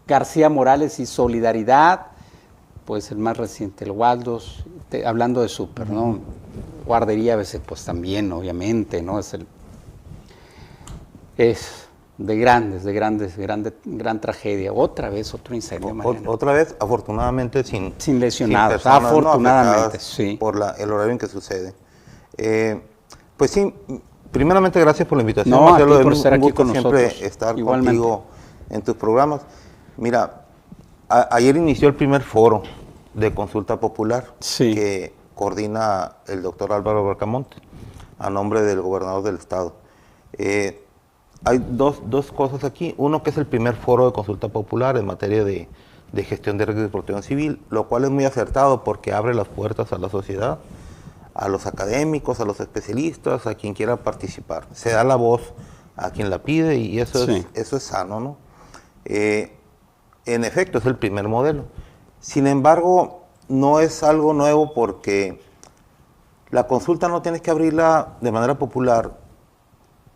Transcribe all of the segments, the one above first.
García Morales y Solidaridad, pues el más reciente, el Waldos, hablando de súper, ¿no? Guardería a veces, pues también, obviamente, ¿no? Es de gran tragedia. Otra vez, otro incendio, Mariano. Otra vez, afortunadamente, sin lesionados, sin personas, afortunadamente, no sí. por el horario en que sucede. Pues sí, primeramente gracias por la invitación. No, Marcelo, a ti por ser aquí con siempre nosotros. estar Igualmente. contigo en tus programas. Mira, ayer inició el primer foro de consulta popular que coordina el doctor Álvaro Bracamonte a nombre del gobernador del estado. Hay dos cosas aquí. Uno, que es el primer foro de consulta popular en materia de gestión de riesgos de protección civil, lo cual es muy acertado porque abre las puertas a la sociedad, a los académicos, a los especialistas, a quien quiera participar. Se da la voz a quien la pide y eso es sano, ¿no? En efecto, es el primer modelo. Sin embargo, no es algo nuevo porque la consulta no tienes que abrirla de manera popular.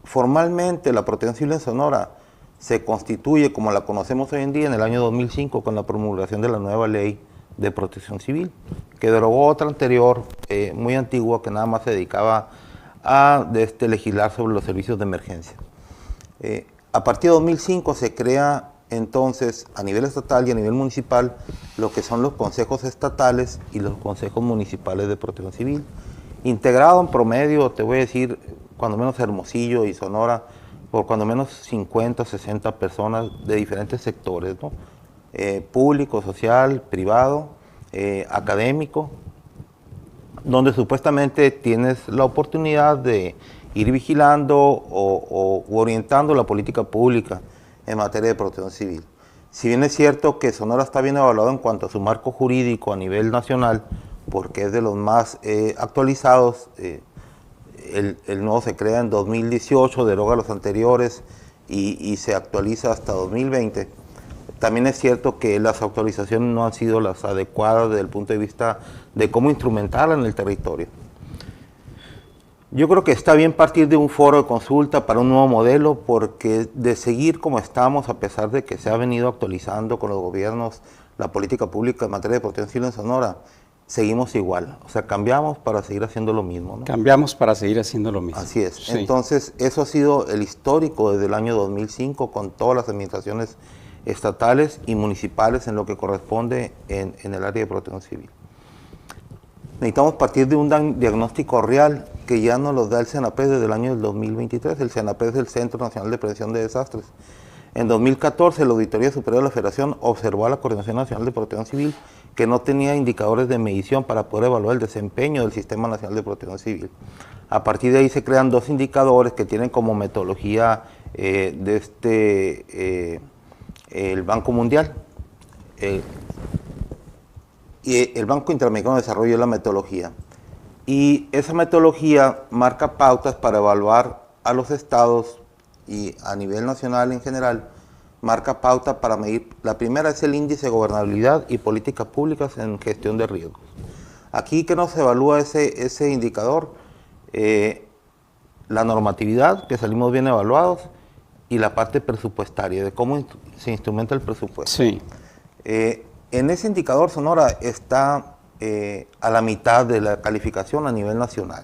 Formalmente, la protección civil en Sonora se constituye como la conocemos hoy en día en el año 2005 con la promulgación de la nueva ley de protección civil, que derogó otra anterior, muy antigua, que nada más se dedicaba a legislar sobre los servicios de emergencia. A partir de 2005 se crea entonces a nivel estatal y a nivel municipal lo que son los consejos estatales y los consejos municipales de protección civil, integrado en promedio, te voy a decir, cuando menos Hermosillo y Sonora, por cuando menos 50, 60 personas de diferentes sectores, ¿no? Público, social, privado, académico, donde supuestamente tienes la oportunidad de ir vigilando o orientando la política pública en materia de protección civil. Si bien es cierto que Sonora está bien evaluado en cuanto a su marco jurídico a nivel nacional, porque es de los más actualizados, el nuevo se crea en 2018, deroga los anteriores y se actualiza hasta 2020. También es cierto que las actualizaciones no han sido las adecuadas desde el punto de vista de cómo instrumentarla en el territorio. Yo creo que está bien partir de un foro de consulta para un nuevo modelo, porque de seguir como estamos, a pesar de que se ha venido actualizando con los gobiernos la política pública en materia de protección civil en Sonora, seguimos igual. O sea, cambiamos para seguir haciendo lo mismo, ¿no? Cambiamos para seguir haciendo lo mismo. Así es. Sí. Entonces, eso ha sido el histórico desde el año 2005 con todas las administraciones estatales y municipales en lo que corresponde en el área de protección civil. Necesitamos partir de un diagnóstico real que ya nos lo da el CENAPRED desde el año del 2023. El CENAPRED es el Centro Nacional de Prevención de Desastres. En 2014, la Auditoría Superior de la Federación observó a la Coordinación Nacional de Protección Civil que no tenía indicadores de medición para poder evaluar el desempeño del Sistema Nacional de Protección Civil. A partir de ahí se crean dos indicadores que tienen como metodología el Banco Mundial. Y el Banco Interamericano de Desarrollo es la metodología. Y esa metodología marca pautas para evaluar a los estados y a nivel nacional en general, marca pauta para medir. La primera es el índice de gobernabilidad y políticas públicas en gestión de riesgos. Aquí, ¿qué nos evalúa ese indicador? La normatividad, que salimos bien evaluados, y la parte presupuestaria, de cómo se instrumenta el presupuesto. Sí. En ese indicador Sonora está a la mitad de la calificación a nivel nacional,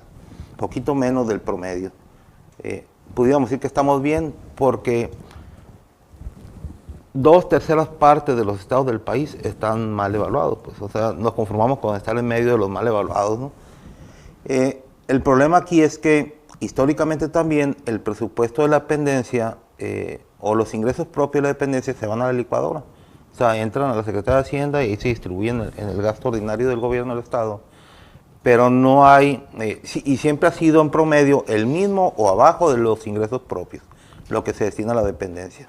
poquito menos del promedio. Pudiéramos decir que estamos bien porque 2/3 partes de los estados del país están mal evaluados, pues, o sea, nos conformamos con estar en medio de los mal evaluados, ¿no? El problema aquí es que históricamente también el presupuesto de la dependencia o los ingresos propios de la dependencia se van a la licuadora. O sea, entran a la Secretaría de Hacienda y se distribuyen en el gasto ordinario del gobierno del Estado. Pero no hay, y siempre ha sido en promedio el mismo o abajo de los ingresos propios, lo que se destina a la dependencia.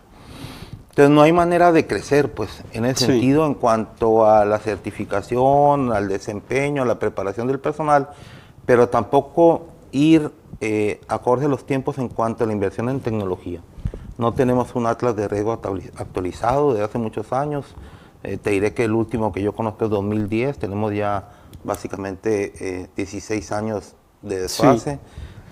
Entonces no hay manera de crecer, pues, en ese sentido, en cuanto a la certificación, al desempeño, a la preparación del personal, pero tampoco ir acorde a los tiempos en cuanto a la inversión en tecnología. No tenemos un atlas de riesgo actualizado de hace muchos años. Te diré que el último que yo conozco es 2010. Tenemos ya básicamente 16 años de desfase.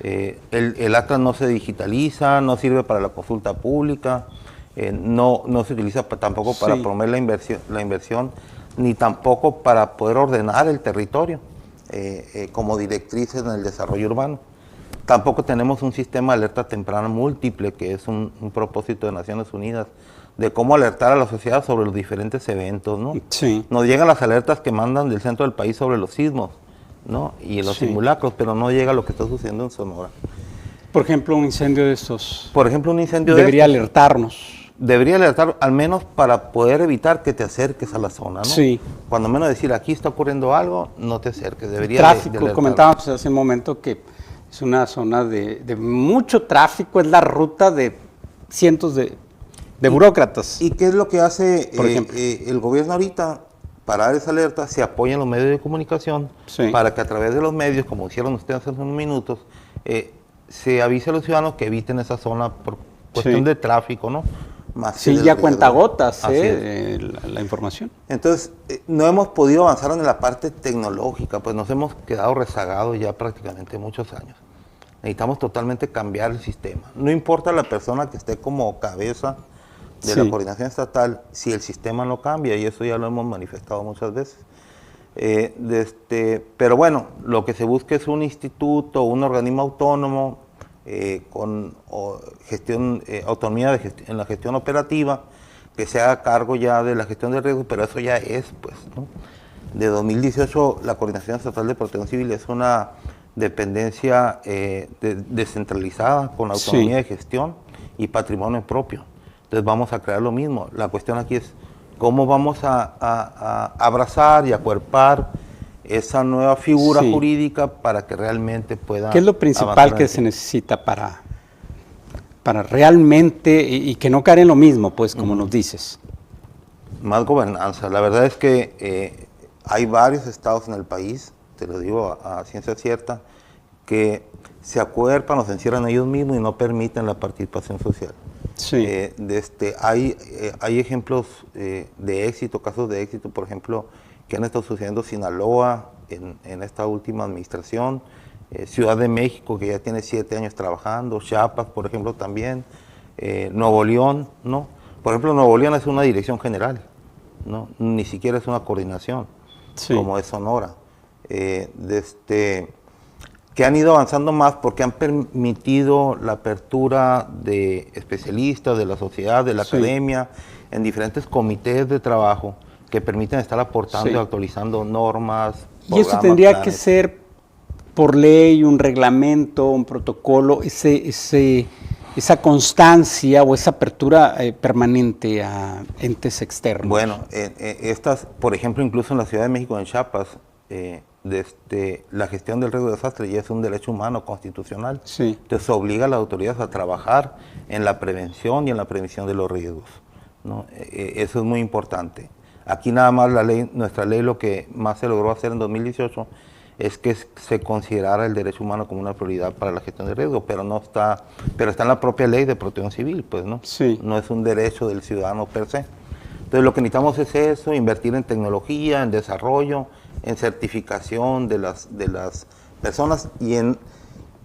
Sí. El atlas no se digitaliza, no sirve para la consulta pública. no se utiliza tampoco para promover la inversión, ni tampoco para poder ordenar el territorio como directrices en el desarrollo urbano. Tampoco tenemos un sistema de alerta temprana múltiple, que es un propósito de Naciones Unidas, de cómo alertar a la sociedad sobre los diferentes eventos, ¿no? Sí. Nos llegan las alertas que mandan del centro del país sobre los sismos, ¿no? Y los simulacros, pero no llega lo que está sucediendo en Sonora. Por ejemplo, un incendio de estos. Por ejemplo, un incendio debería alertarnos. Debería alertar, al menos para poder evitar que te acerques a la zona, ¿no? Sí. Cuando menos decir, aquí está ocurriendo algo, no te acerques. Debería tráfico, comentábamos hace un momento que es una zona de mucho tráfico, es la ruta de cientos de burócratas. ¿Y qué es lo que hace el gobierno ahorita? Para dar esa alerta, se apoyan los medios de comunicación para que a través de los medios, como hicieron ustedes hace unos minutos, se avise a los ciudadanos que eviten esa zona por cuestión de tráfico, ¿no? Más ya cuentagotas la información. Entonces, no hemos podido avanzar en la parte tecnológica, pues nos hemos quedado rezagados ya prácticamente muchos años. Necesitamos totalmente cambiar el sistema. No importa la persona que esté como cabeza de la coordinación estatal, si el sistema no cambia, y eso ya lo hemos manifestado muchas veces. Pero bueno, lo que se busca es un instituto, un organismo autónomo, con autonomía en la gestión operativa, que se haga cargo ya de la gestión de riesgo, pero eso ya es, pues, ¿no? De 2018, la Coordinación Estatal de Protección Civil es una dependencia descentralizada, con autonomía de gestión y patrimonio propio. Entonces vamos a crear lo mismo. La cuestión aquí es cómo vamos a abrazar y acuerpar esa nueva figura jurídica para que realmente pueda... ¿Qué es lo principal que se necesita para realmente, y que no caer en lo mismo, pues, como nos dices? Más gobernanza. La verdad es que hay varios estados en el país, te lo digo a ciencia cierta, que se acuerpan o se encierran ellos mismos y no permiten la participación social. Sí. Hay ejemplos de éxito, casos de éxito, por ejemplo, que han estado sucediendo en Sinaloa en esta última administración, Ciudad de México, que ya tiene 7 años trabajando, Chiapas, por ejemplo, también, Nuevo León, ¿no? Por ejemplo, Nuevo León es una dirección general, ¿no? Ni siquiera es una coordinación, como es Sonora. Que han ido avanzando más porque han permitido la apertura de especialistas, de la sociedad, de la academia, en diferentes comités de trabajo que permiten estar aportando y actualizando normas. Y eso tendría que ser por ley, un reglamento, un protocolo, esa constancia o esa apertura permanente a entes externos. Bueno, por ejemplo, incluso en la Ciudad de México, en Chiapas, la gestión del riesgo de desastre ya es un derecho humano constitucional. Entonces obliga a las autoridades a trabajar en la prevención y en la previsión de los riesgos, ¿no? Eso es muy importante. Aquí nada más nuestra ley, lo que más se logró hacer en 2018 es que se considerara el derecho humano como una prioridad para la gestión de riesgo, pero está en la propia ley de protección civil, pues, ¿no? No es un derecho del ciudadano per se. Entonces lo que necesitamos es eso, invertir en tecnología, en desarrollo, en certificación de las personas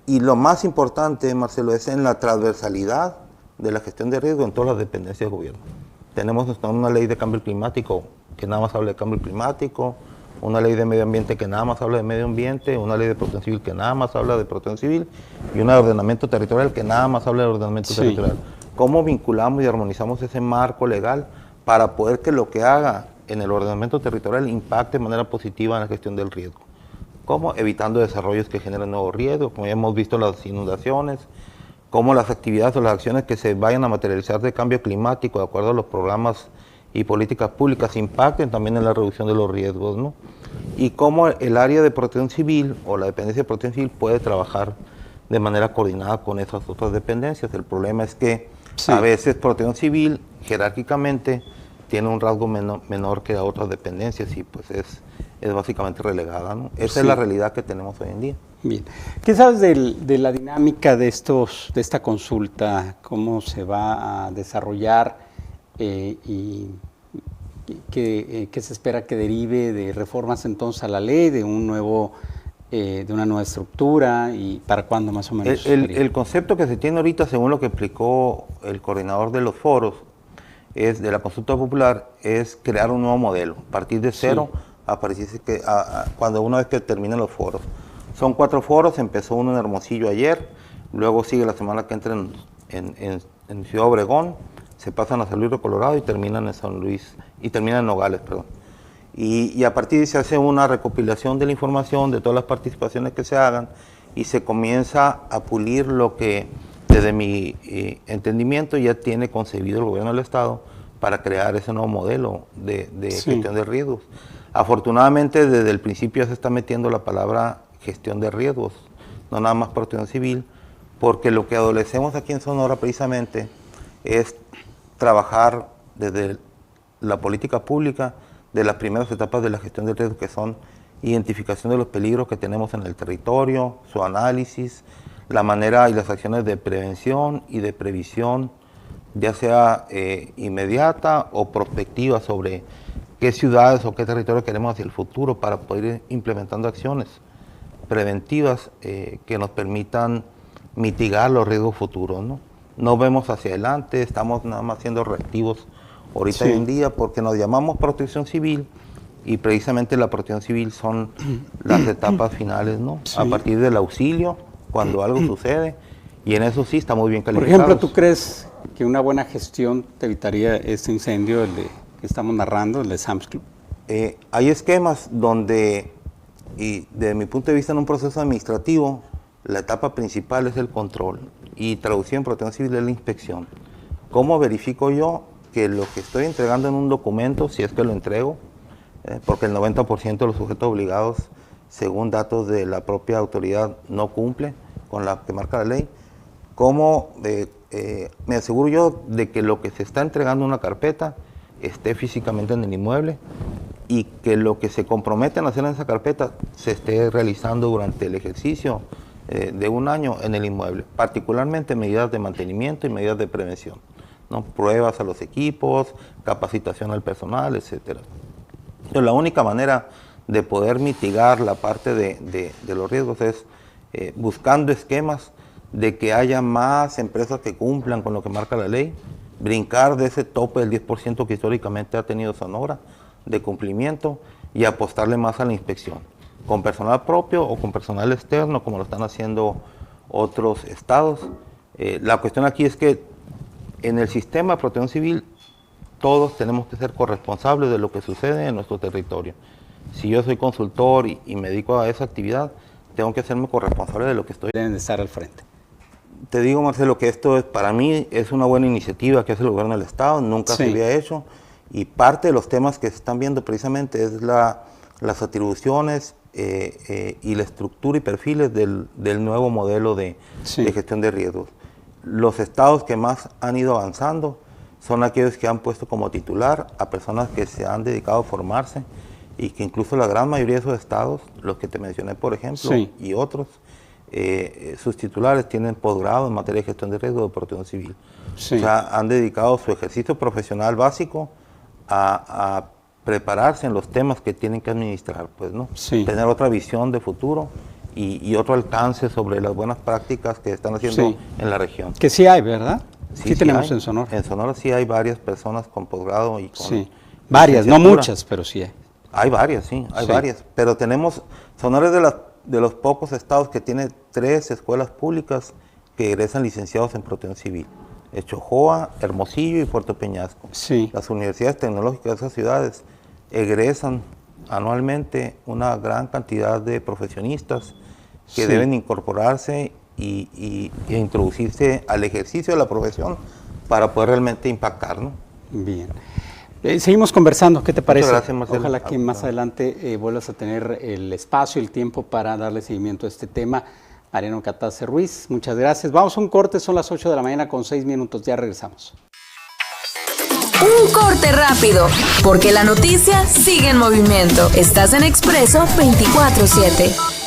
y lo más importante, Marcelo, es en la transversalidad de la gestión de riesgo en todas las dependencias del gobierno. Tenemos una ley de cambio climático que nada más habla de cambio climático, una ley de medio ambiente que nada más habla de medio ambiente, una ley de protección civil que nada más habla de protección civil y una de ordenamiento territorial que nada más habla de ordenamiento territorial. ¿Cómo vinculamos y armonizamos ese marco legal para poder que lo que haga en el ordenamiento territorial impacte de manera positiva en la gestión del riesgo? ¿Cómo? Evitando desarrollos que generen nuevos riesgos, como ya hemos visto las inundaciones, cómo las actividades o las acciones que se vayan a materializar de cambio climático de acuerdo a los programas y políticas públicas impacten también en la reducción de los riesgos, ¿no? Y cómo el área de protección civil o la dependencia de protección civil puede trabajar de manera coordinada con esas otras dependencias. El problema es que a veces protección civil jerárquicamente tiene un rasgo menor que a otras dependencias y pues es básicamente relegada, ¿no? Esa es la realidad que tenemos hoy en día. Bien. ¿Qué sabes de la dinámica de esta consulta? ¿Cómo se va a desarrollar y qué se espera que derive de reformas entonces a la ley, de una nueva estructura y para cuándo más o menos? El concepto que se tiene ahorita, según lo que explicó el coordinador de los foros, de la consulta popular es crear un nuevo modelo, partir de cero, cuando una vez que terminen los foros. Son 4 foros, empezó uno en Hermosillo ayer, luego sigue la semana que entra en Ciudad Obregón, se pasan a San Luis Río Colorado y terminan en Nogales, perdón. Y a partir de ahí se hace una recopilación de la información, de todas las participaciones que se hagan, y se comienza a pulir lo que, desde mi entendimiento, ya tiene concebido el gobierno del Estado para crear ese nuevo modelo de gestión de riesgos. Afortunadamente, desde el principio ya se está metiendo la palabra gestión de riesgos, no nada más protección civil, porque lo que adolecemos aquí en Sonora precisamente es trabajar desde la política pública de las primeras etapas de la gestión de riesgos, que son identificación de los peligros que tenemos en el territorio, su análisis, la manera y las acciones de prevención y de previsión, ya sea inmediata o prospectiva, sobre qué ciudades o qué territorio queremos hacia el futuro, para poder ir implementando acciones preventivas que nos permitan mitigar los riesgos futuros, ¿no? No vemos hacia adelante, estamos nada más siendo reactivos ahorita hoy en día, porque nos llamamos protección civil, y precisamente la protección civil son las etapas finales, ¿no? A partir del auxilio, cuando algo sucede, y en eso sí está muy bien calificado. Por ejemplo, ¿tú crees que una buena gestión te evitaría este incendio, el que estamos narrando, el de Sam's Club? Hay esquemas donde, y desde mi punto de vista, en un proceso administrativo, la etapa principal es el control, y traducido en protección civil es la inspección. ¿Cómo verifico yo que lo que estoy entregando en un documento, si es que lo entrego, porque el 90% de los sujetos obligados, según datos de la propia autoridad, no cumple con la que marca la ley? ¿Cómo me aseguro yo de que lo que se está entregando en una carpeta esté físicamente en el inmueble, y que lo que se comprometen a hacer en esa carpeta se esté realizando durante el ejercicio de un año en el inmueble? Particularmente medidas de mantenimiento y medidas de prevención, ¿no? Pruebas a los equipos, capacitación al personal, etcétera. Pero la única manera de poder mitigar la parte de los riesgos es buscando esquemas de que haya más empresas que cumplan con lo que marca la ley, brincar de ese tope del 10% que históricamente ha tenido Sonora de cumplimiento, y apostarle más a la inspección, con personal propio o con personal externo, como lo están haciendo otros estados. La cuestión aquí es que en el sistema de protección civil todos tenemos que ser corresponsables de lo que sucede en nuestro territorio. Si yo soy consultor y me dedico a esa actividad, tengo que hacerme corresponsable de lo que estoy. Deben de estar al frente. Te digo, Marcelo, que esto para mí es una buena iniciativa que hace el gobierno del Estado, nunca se había hecho, y parte de los temas que se están viendo precisamente es las atribuciones y la estructura y perfiles del nuevo modelo de gestión de riesgos. Los estados que más han ido avanzando son aquellos que han puesto como titular a personas que se han dedicado a formarse, y que incluso la gran mayoría de esos estados, los que te mencioné por ejemplo, y otros, sus titulares tienen posgrado en materia de gestión de riesgo de protección civil. O sea, han dedicado su ejercicio profesional básico a prepararse en los temas que tienen que administrar, pues, ¿no? Tener otra visión de futuro y otro alcance sobre las buenas prácticas que están haciendo en la región. Que sí hay, ¿verdad? Sí tenemos en Sonora. En Sonora sí hay varias personas con posgrado y con varias, no muchas, pero sí hay. Hay varias, hay varias. Pero tenemos, Sonora es de los pocos estados que tiene 3 escuelas públicas que egresan licenciados en protección civil. Chojoa, Hermosillo y Puerto Peñasco. Las universidades tecnológicas de esas ciudades egresan anualmente una gran cantidad de profesionistas que deben incorporarse e introducirse al ejercicio de la profesión para poder realmente impactar, ¿no? Bien. Seguimos conversando, ¿qué te parece? Muchas gracias, Marcelo. Ojalá que más adelante vuelvas a tener el espacio y el tiempo para darle seguimiento a este tema. Mariano Catace Ruiz, muchas gracias. Vamos a un corte, son las 8 de la mañana con 6 minutos, ya regresamos. Un corte rápido, porque la noticia sigue en movimiento. Estás en Expreso 24/7.